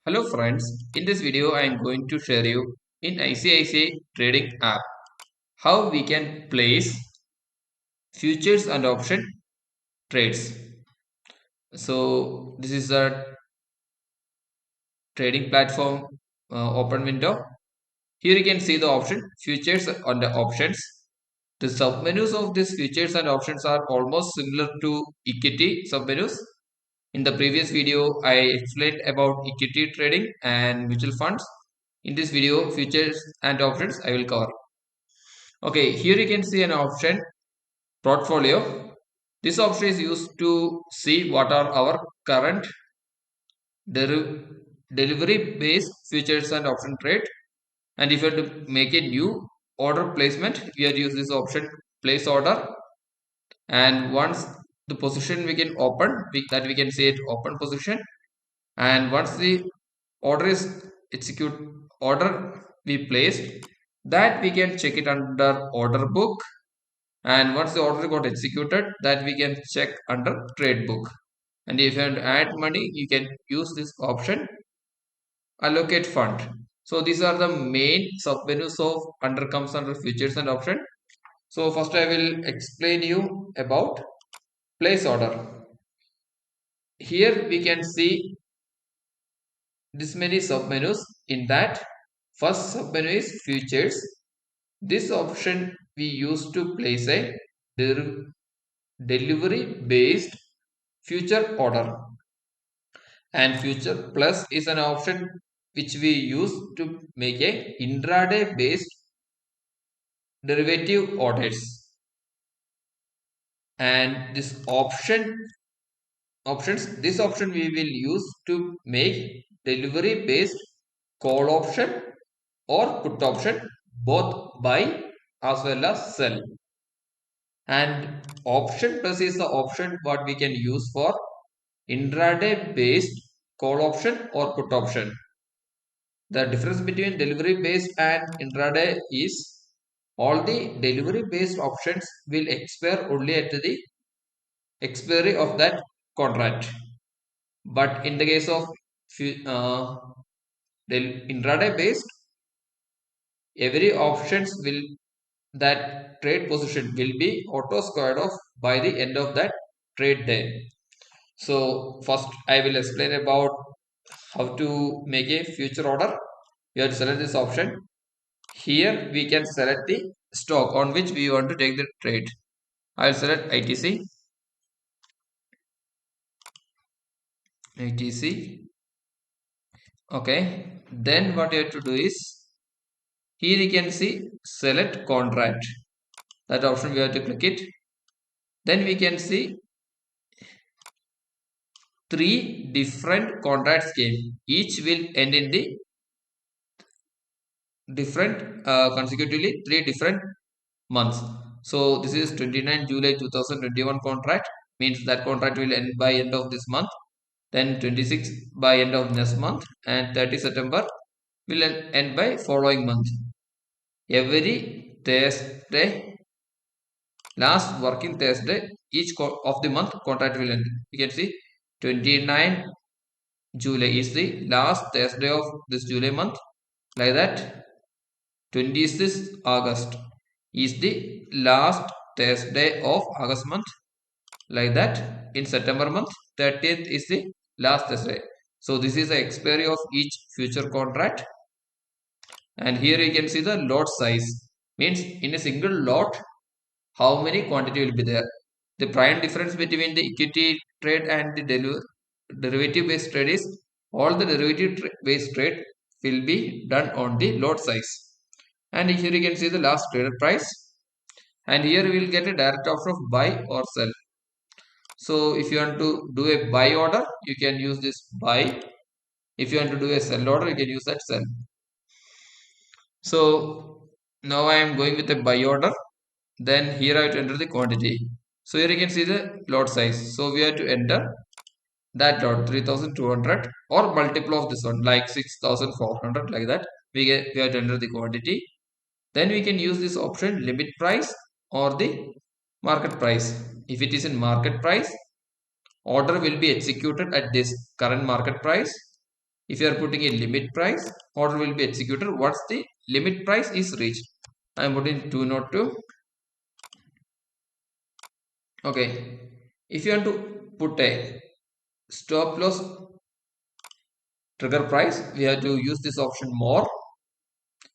Hello friends, in this video I am going to share you in ICICI trading app how we can place futures and option trades. So this is a trading platform open window. Here you can see the option futures and the options. The submenus of these futures and options are almost similar to equity submenus. In the previous video, I explained about equity trading and mutual funds. In this video, futures and options I will cover. Okay, here you can see an option portfolio. This option is used to see what are our current delivery based futures and option trade. And if you have to make a new order placement, we have to use this option place order. And once the position we can open, that we can say it open position. And once the order is execute order we placed, that we can check it under order book, and once the order got executed, that we can check under trade book. And if you want to add money, you can use this option allocate fund. So these are the main submenus of under comes under futures and option. So first I will explain you about place order. Here we can see this many submenus. In that, first submenu is futures. This option we use to place a delivery based future order, and future plus is an option which we use to make a intraday based derivative orders. And this option we will use to make delivery based call option or put option, both buy as well as sell. And option plus is the option what we can use for intraday based call option or put option. The difference between delivery based and intraday is all the delivery based options will expire only at the expiry of that contract, but in the case of uh, intraday based, every options will that trade position will be auto squared off by the end of that trade day. So first I will explain about how to make a future order. You have to select this option. Here we can select the stock on which we want to take the trade. I'll select ITC. Okay, then what you have to do is, here you can see select contract. That option we have to click it. Then we can see three different contract scheme. Each will end in the different consecutively three different months. So this is 29 July 2021 contract, means that contract will end by end of this month. Then 26 by end of next month, and 30 September will end by following month. Every Thursday, last working Thursday each of the month contract will end. You can see 29 July is the last Thursday of this July month, like that. 26th August is the last Thursday of August month, like that. In September month, 30th is the last Thursday. So this is the expiry of each future contract. And here you can see the lot size, means in a single lot how many quantity will be there. The prime difference between the equity trade and the derivative based trade is all the derivative based trade will be done on the lot size. And here you can see the last traded price. And here we will get a direct offer of buy or sell. So if you want to do a buy order, you can use this buy. If you want to do a sell order, you can use that sell. So now I am going with a buy order. Then here I have to enter the quantity. So here you can see the lot size. So we have to enter that lot 3200 or multiple of this one like 6400, like that. We have to enter the quantity. Then we can use this option limit price or the market price. If it is in market price, order will be executed at this current market price. If you are putting a limit price, order will be executed once the limit price is reached. I am putting 202. Okay. If you want to put a stop loss trigger price, we have to use this option more.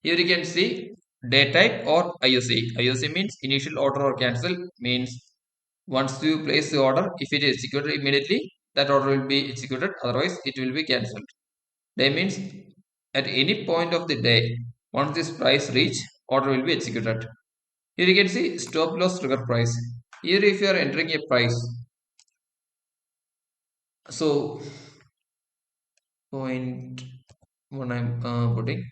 Here you can see day type or IOC. IOC means initial order or cancel, means once you place the order, if it is executed immediately, that order will be executed, otherwise it will be cancelled. Day means at any point of the day, once this price reach, order will be executed. Here you can see stop loss trigger price. Here if you are entering a price, so point one I'm putting.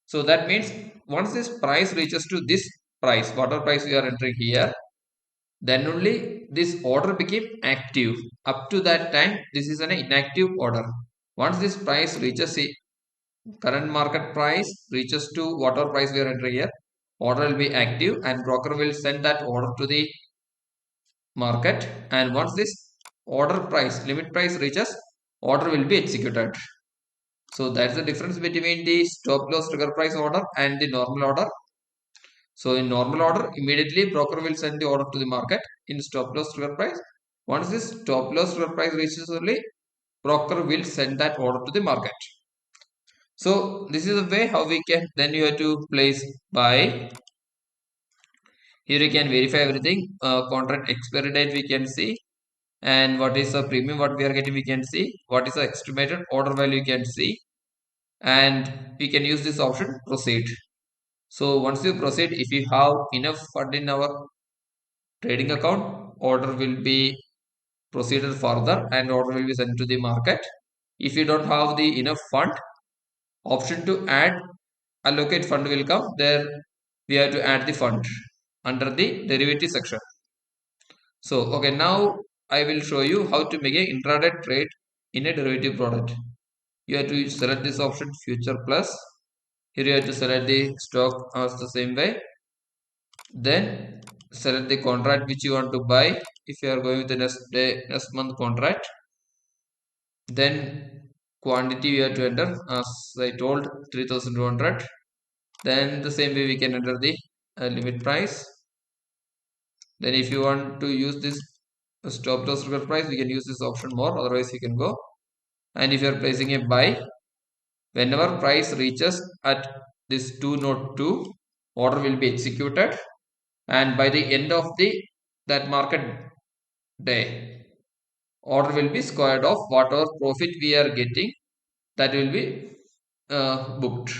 So that means once this price reaches to this price, whatever price we are entering here, then only this order became active. Up to that time, this is an inactive order. Once this price reaches the current market price reaches to whatever price we are entering here, order will be active and broker will send that order to the market, and once this order price limit price reaches, order will be executed. So that's the difference between the stop loss trigger price order and the normal order. So in normal order, immediately broker will send the order to the market. In stop loss trigger price, once this stop loss trigger price reaches only, broker will send that order to the market. So this is the way how we can, then you have to place buy. Here you can verify everything. Contract expiry date we can see, and what is the premium what we are getting we can see, what is the estimated order value you can see, and we can use this option proceed. So once you proceed, if you have enough fund in our trading account, order will be proceeded further and order will be sent to the market. If you don't have the enough fund, option to add allocate fund will come there. We have to add the fund under the derivative section. So okay, now I will show you how to make a intraday trade in a derivative product. You have to select this option future plus. Here you have to select the stock as the same way. Then select the contract which you want to buy. If you are going with the next month contract, then quantity you have to enter as I told 3200. Then the same way we can enter the limit price. Then if you want to use this stop loss trigger price, we can use this option more, otherwise you can go. And if you are placing a buy, whenever price reaches at this 202, order will be executed, and by the end of the that market day, order will be squared off whatever profit we are getting, that will be booked.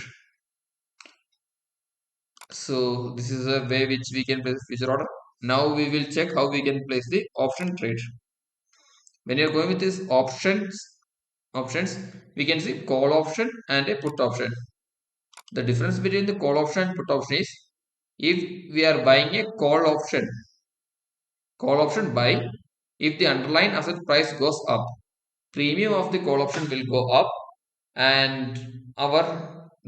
So this is a way which we can place future order. Now we will check how we can place the option trade. When you are going with these options, we can see call option and a put option. The difference between the call option and put option is, if we are buying a call option buy, if the underlying asset price goes up, premium of the call option will go up, and our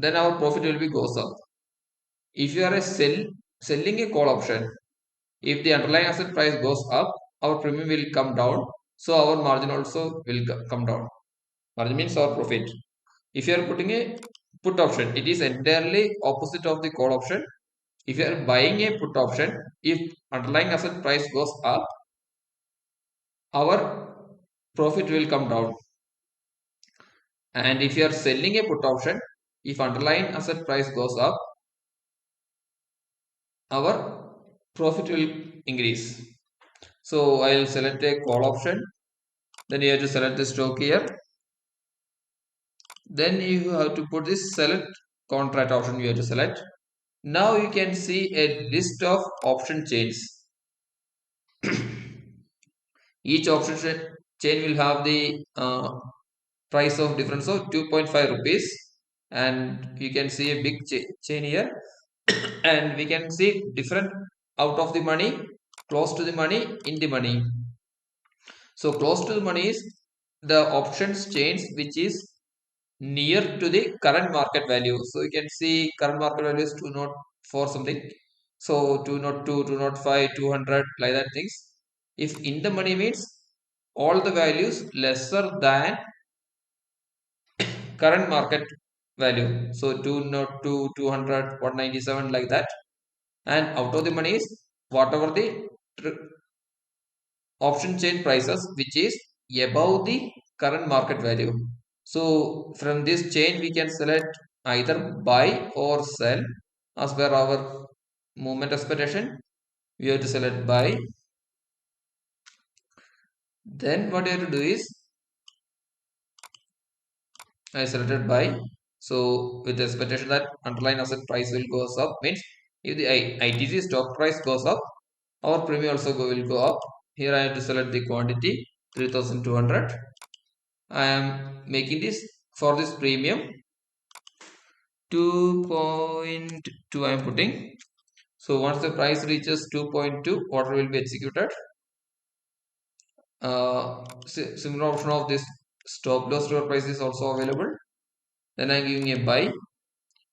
profit will be goes up. If you are selling a call option, if the underlying asset price goes up, our premium will come down, so our margin also will come down. Margin means our profit. If you are putting a put option, it is entirely opposite of the call option. If you are buying a put option, if underlying asset price goes up, our profit will come down. And if you are selling a put option, if underlying asset price goes up, our profit will increase. So I'll select a call option. Then you have to select the stock here. Then you have to put this select contract option you have to select. Now you can see a list of option chains. Each option chain will have the price of difference of 2.5 rupees, and you can see a big chain here. And we can see different out of the money, close to the money, in the money. So close to the money is the options chains which is near to the current market value. So you can see current market value is 204 something. So 202, 205, 200, like that things. If in the money means all the values lesser than current market value. So 202, 200, 197 like that. And out of the money is whatever the option chain prices which is above the current market value. So from this chain we can select either buy or sell as per our movement expectation. We have to select buy. Then what you have to do is I selected buy. So with the expectation that underlying asset price will goes up, means if the ITC stock price goes up, our premium also will go up. Here I have to select the quantity 3200. I am making this for this premium 2.2 I am putting. So once the price reaches 2.2, order will be executed. Similar option of this stop loss store price is also available. Then I am giving a buy.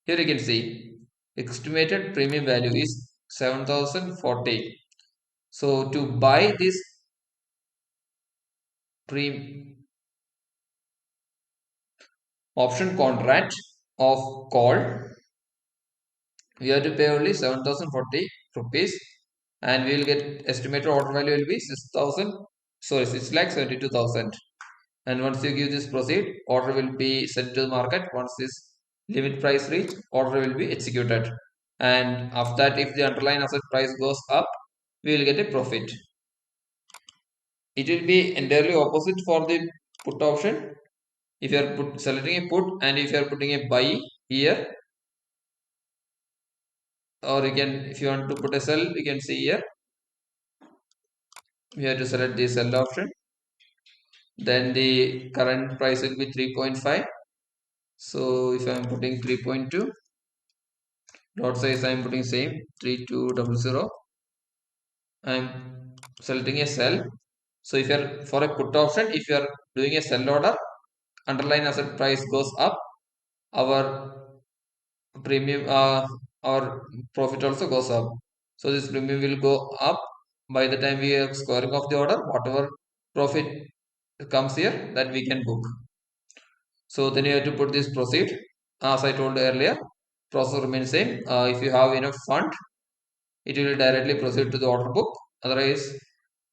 Here you can see estimated premium value is 7040. So to buy this pre option contract of call, we have to pay only 7040 rupees, and we will get estimated order value will be 6000, sorry, 6,72,000. And once you give this proceed, order will be sent to the market. Once this limit price reach, order will be executed. And after that, if the underlying asset price goes up, we will get a profit. It will be entirely opposite for the put option. If you are selecting a put and if you are putting a buy here, or you can, if you want to put a sell, you can see here. We have to select the sell option. Then the current price will be 3.5. So if I am putting 3.2, lot size I am putting same 3200. I am selecting a sell. So if you are for a put option, if you are doing a sell order, underlying asset price goes up, our premium our profit also goes up. So this premium will go up by the time we are squaring off the order. Whatever profit comes here, that we can book. So then you have to put this proceed. As I told earlier, process remains same. If you have enough fund, it will directly proceed to the order book. Otherwise,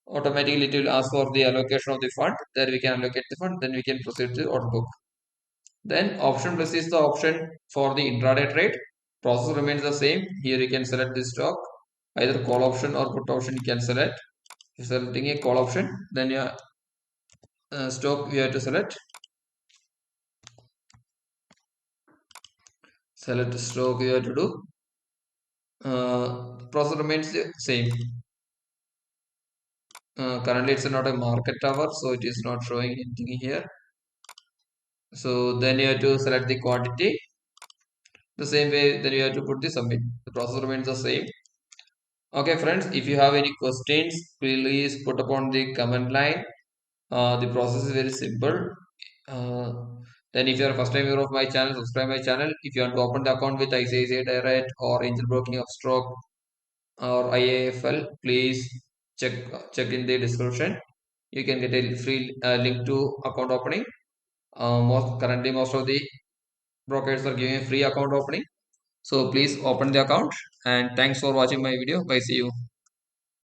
automatically it will ask for the allocation of the fund. There we can allocate the fund. Then we can proceed to the order book. Then option plus is the option for the intraday trade. Process remains the same. Here you can select the stock, either call option or put option you can select. If selecting a call option, then your stock you have to select stock you have to do. Process remains the same. Currently it's not a market hour, so it is not showing anything here. So then you have to select the quantity. The same way, then you have to put the submit. The process remains the same. Okay, friends, if you have any questions, please put upon the comment line. The process is very simple. Uh, then if you are first time viewer of my channel, subscribe my channel. If you want to open the account with ICICI Direct or Angel Broking Upstock or IAFL, please check in the description. You can get a free link to account opening. Currently most of the brokers are giving a free account opening. So please open the account, and thanks for watching my video. Bye, see you.